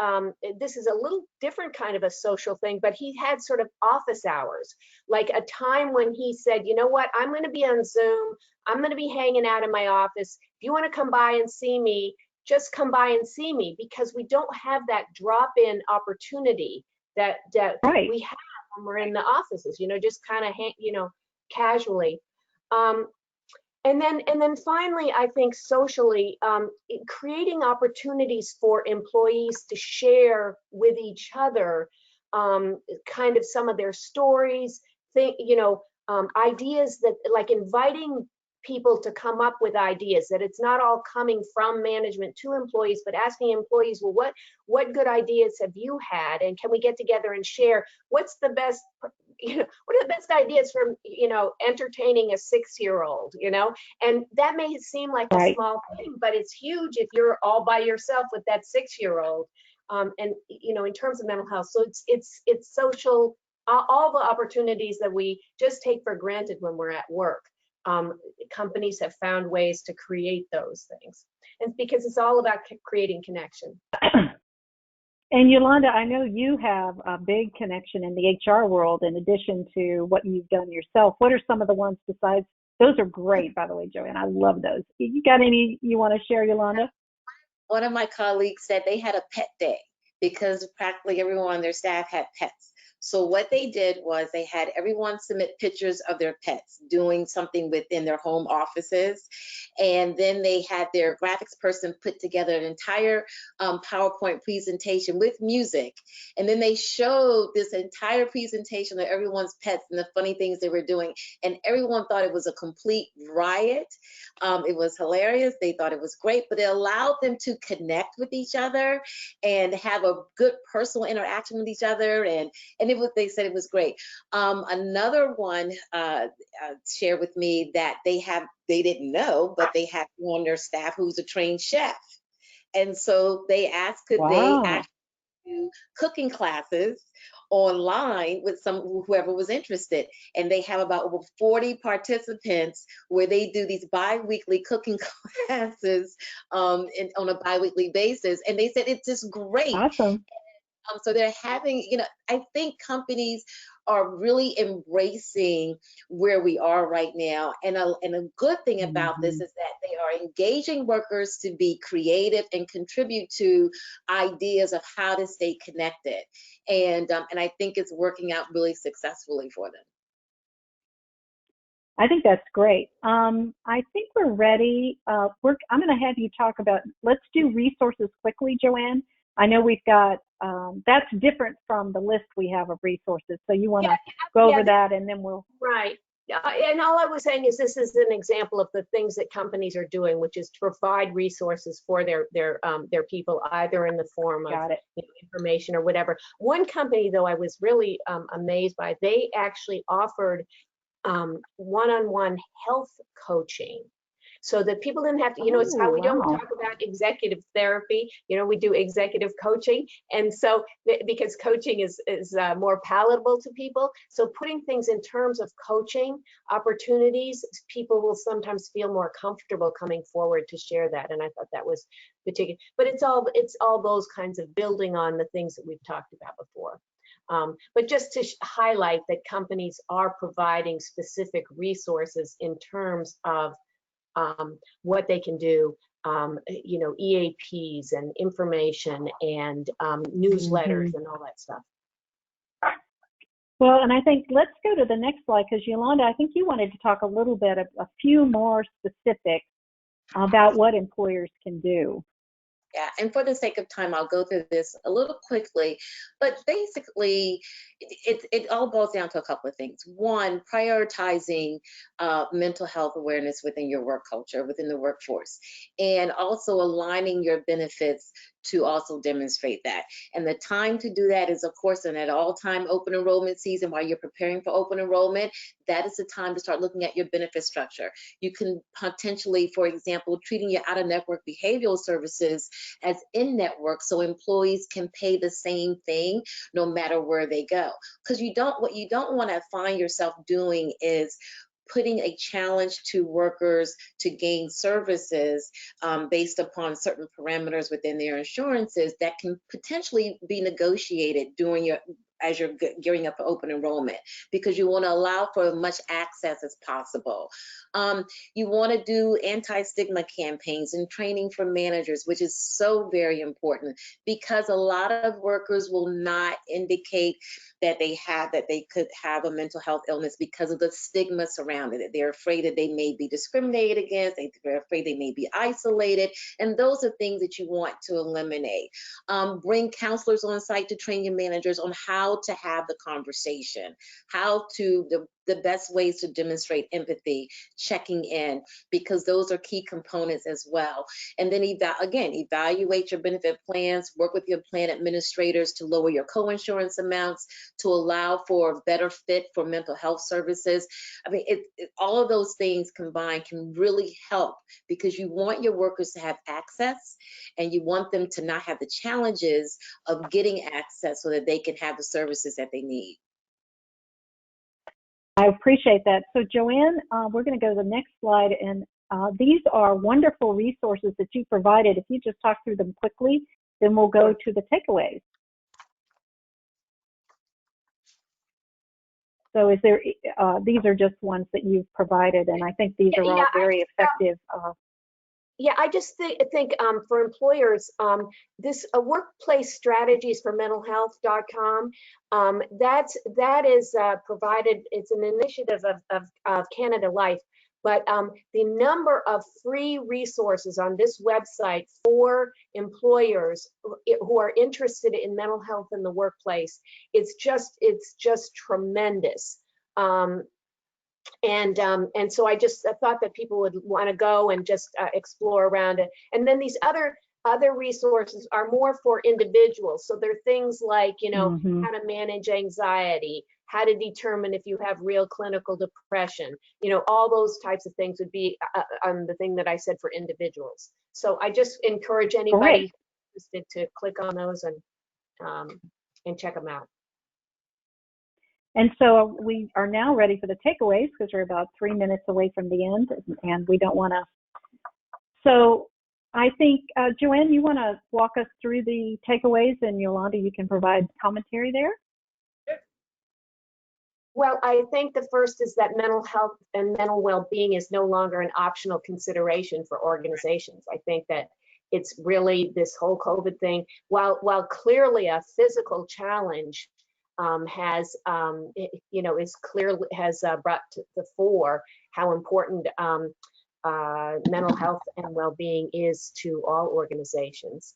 this is a little different kind of a social thing, but he had sort of office hours, like a time when he said, you know what, I'm going to be on Zoom, I'm going to be hanging out in my office. If you want to come by and see me, just come by and see me, because we don't have that drop-in opportunity that right. we have when we're in the offices, just kind of, casually. And then finally, I think socially, creating opportunities for employees to share with each other kind of some of their stories, ideas, that like inviting people to come up with ideas, that it's not all coming from management to employees, but asking employees, well, what good ideas have you had, and can we get together and share what's the best, what are the best ideas for, entertaining a 6-year-old, and that may seem like a small thing, but it's huge if you're all by yourself with that 6-year-old, and in terms of mental health. So it's social, all the opportunities that we just take for granted when we're at work. Companies have found ways to create those things, and because it's all about creating connection. And Yolanda, I know you have a big connection in the HR world in addition to what you've done yourself. What are some of the ones besides? Those are great, by the way, Joanne. I love those. You got any you want to share, Yolanda? One of my colleagues said they had a pet day because practically everyone on their staff had pets. So what they did was they had everyone submit pictures of their pets doing something within their home offices. And then they had their graphics person put together an entire PowerPoint presentation with music. And then they showed this entire presentation of everyone's pets and the funny things they were doing. And everyone thought it was a complete riot. It was hilarious. They thought it was great, but it allowed them to connect with each other and have a good personal interaction with each other. And they said it was great. Another one shared with me that they didn't know, but they have on their staff who's a trained chef. And so they asked, could they actually do cooking classes online with whoever was interested. And they have about over 40 participants where they do these bi-weekly cooking classes on a bi-weekly basis. And they said it's just great. Awesome. So they're having, I think companies are really embracing where we are right now. And a good thing about this is that they are engaging workers to be creative and contribute to ideas of how to stay connected. And I think it's working out really successfully for them. I think that's great. I think we're ready. I'm going to have you talk about, let's do resources quickly, Joanne. I know we've got, that's different from the list we have of resources. So you want to go over that and then we'll. Right. And all I was saying is this is an example of the things that companies are doing, which is to provide resources for their people, either in the form of information or whatever. One company, though, I was really amazed by, they actually offered one-on-one health coaching. so that people didn't have to, it's how we don't wow. talk about executive therapy. We do executive coaching. And so because coaching is more palatable to people. So putting things in terms of coaching opportunities, people will sometimes feel more comfortable coming forward to share that. And I thought that was particular, but it's all those kinds of building on the things that we've talked about before. But just to highlight that companies are providing specific resources in terms of what they can do, EAPs and information and newsletters and all that stuff. Well, and I think let's go to the next slide, because Yolanda, I think you wanted to talk a little bit, a few more specifics about what employers can do. Yeah, and for the sake of time, I'll go through this a little quickly, but basically it all boils down to a couple of things. One, prioritizing mental health awareness within your work culture, within the workforce, and also aligning your benefits to also demonstrate that. And the time to do that is, of course, in that all-time open enrollment season while you're preparing for open enrollment. That is the time to start looking at your benefit structure. You can potentially, for example, treating your out-of-network behavioral services as in-network, so employees can pay the same thing no matter where they go. Because what you don't want to find yourself doing is putting a challenge to workers to gain services based upon certain parameters within their insurances that can potentially be negotiated as you're gearing up for open enrollment, because you want to allow for as much access as possible. You want to do anti-stigma campaigns and training for managers, which is so very important, because a lot of workers will not indicate that they could have a mental health illness because of the stigma surrounding it. They're afraid that they may be discriminated against, they're afraid they may be isolated, and those are things that you want to eliminate. Bring counselors on site to train your managers on how to have the conversation, the best ways to demonstrate empathy, checking in, because those are key components as well. And then evaluate your benefit plans, work with your plan administrators to lower your co-insurance amounts, to allow for a better fit for mental health services. I mean, all of those things combined can really help, because you want your workers to have access, and you want them to not have the challenges of getting access so that they can have the services that they need. I appreciate that. So Joanne, we're going to go to the next slide, and these are wonderful resources that you provided. If you just talk through them quickly, then we'll go to the takeaways. So these are just ones that you've provided, and I think these are all very effective. Yeah, I just think for employers, this workplace strategies for mentalhealth.com, that is provided. It's an initiative of Canada Life, but the number of free resources on this website for employers who are interested in mental health in the workplace, it's just tremendous. And so I just thought that people would want to go and just explore around it. And then these other resources are more for individuals. So they're things like, how to manage anxiety, how to determine if you have real clinical depression, all those types of things would be the thing that I said for individuals. So I just encourage anybody interested to click on those and check them out. And so we are now ready for the takeaways, because we're about 3 minutes away from the end, and we don't want to. So I think, Joanne, you want to walk us through the takeaways, and Yolanda, you can provide commentary there? Well, I think the first is that mental health and mental well-being is no longer an optional consideration for organizations. I think that it's really this whole COVID thing, while clearly a physical challenge, has brought to the fore how important mental health and well-being is to all organizations.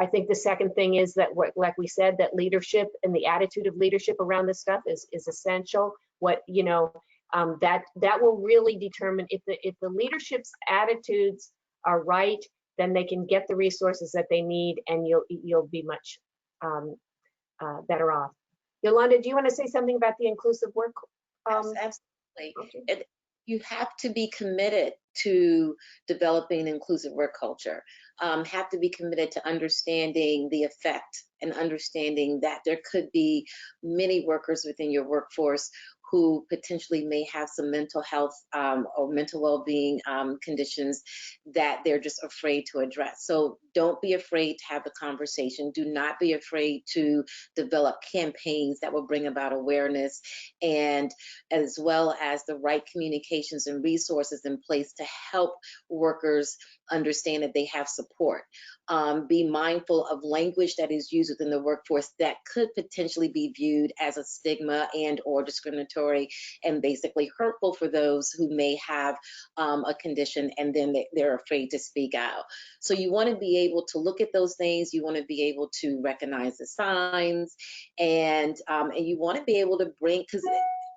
I think the second thing is that, like we said, that leadership and the attitude of leadership around this stuff is essential. That will really determine if the leadership's attitudes are right, then they can get the resources that they need, and you'll be much better off. Yolanda, do you want to say something about the inclusive work? Absolutely. Okay. you have to be committed to developing an inclusive work culture, have to be committed to understanding the effect and understanding that there could be many workers within your workforce who potentially may have some mental health or mental well-being conditions that they're just afraid to address. So don't be afraid to have the conversation. Do not be afraid to develop campaigns that will bring about awareness, and as well as the right communications and resources in place to help workers understand that they have support. Be mindful of language that is used within the workforce that could potentially be viewed as a stigma and or discriminatory and basically hurtful for those who may have a condition and then they're afraid to speak out. So you want to be able to look at those things. You want to be able to recognize the signs, and you want to be able to bring, because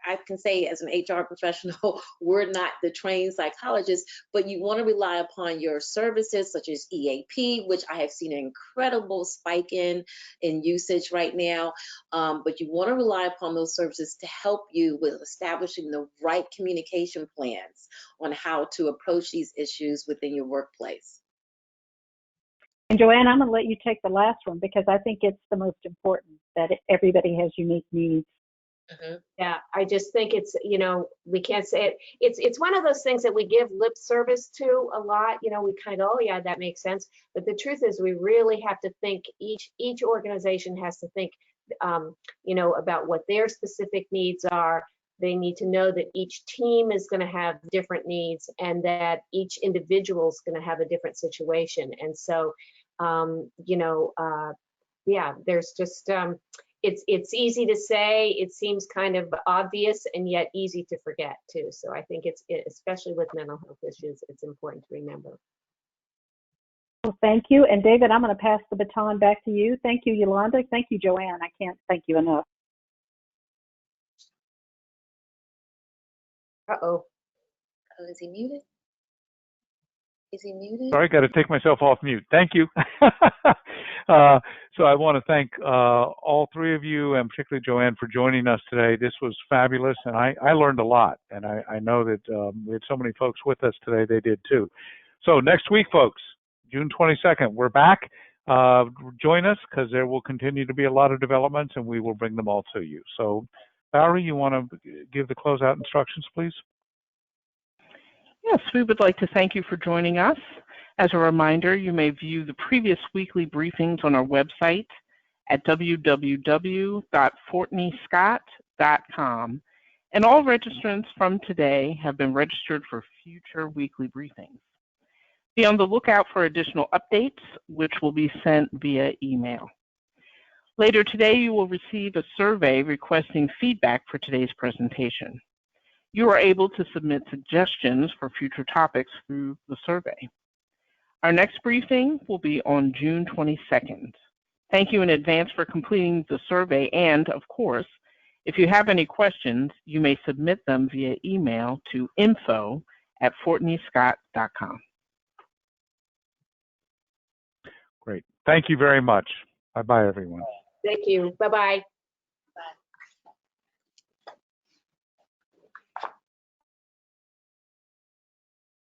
I can say as an HR professional, we're not the trained psychologists, but you want to rely upon your services such as EAP, which I have seen an incredible spike in usage right now. But you want to rely upon those services to help you with establishing the right communication plans on how to approach these issues within your workplace. And Joanne, I'm going to let you take the last one because I think it's the most important, that everybody has unique needs. Mm-hmm. Yeah, I just think it's, we can't say it. It's one of those things that we give lip service to a lot. We kind of, oh yeah, that makes sense. But the truth is, we really have to think. Each organization has to think, about what their specific needs are. They need to know that each team is going to have different needs, and that each individual is going to have a different situation. And so, yeah, there's just. It's easy to say, it seems kind of obvious, and yet easy to forget too. So I think especially with mental health issues, it's important to remember. Well, thank you. And David, I'm going to pass the baton back to you. Thank you, Yolanda. Thank you, Joanne. I can't thank you enough. Uh-oh. Oh, is he muted? Is he muted? Sorry, got to take myself off mute. Thank you. So I want to thank all three of you, and particularly Joanne, for joining us today. This was fabulous, and I learned a lot. And I know that we had so many folks with us today, they did too. So next week, folks, June 22nd, we're back. Join us, because there will continue to be a lot of developments, and we will bring them all to you. So Valerie, you want to give the closeout instructions, please? Yes, we would like to thank you for joining us. As a reminder, you may view the previous weekly briefings on our website at www.FortneyScott.com, and all registrants from today have been registered for future weekly briefings. Be on the lookout for additional updates, which will be sent via email. Later today, you will receive a survey requesting feedback for today's presentation. You are able to submit suggestions for future topics through the survey. Our next briefing will be on June 22nd. Thank you in advance for completing the survey, and of course, if you have any questions, you may submit them via email to info@FortneyScott.com. Great. Thank you very much. Bye-bye, everyone. Thank you. Bye-bye.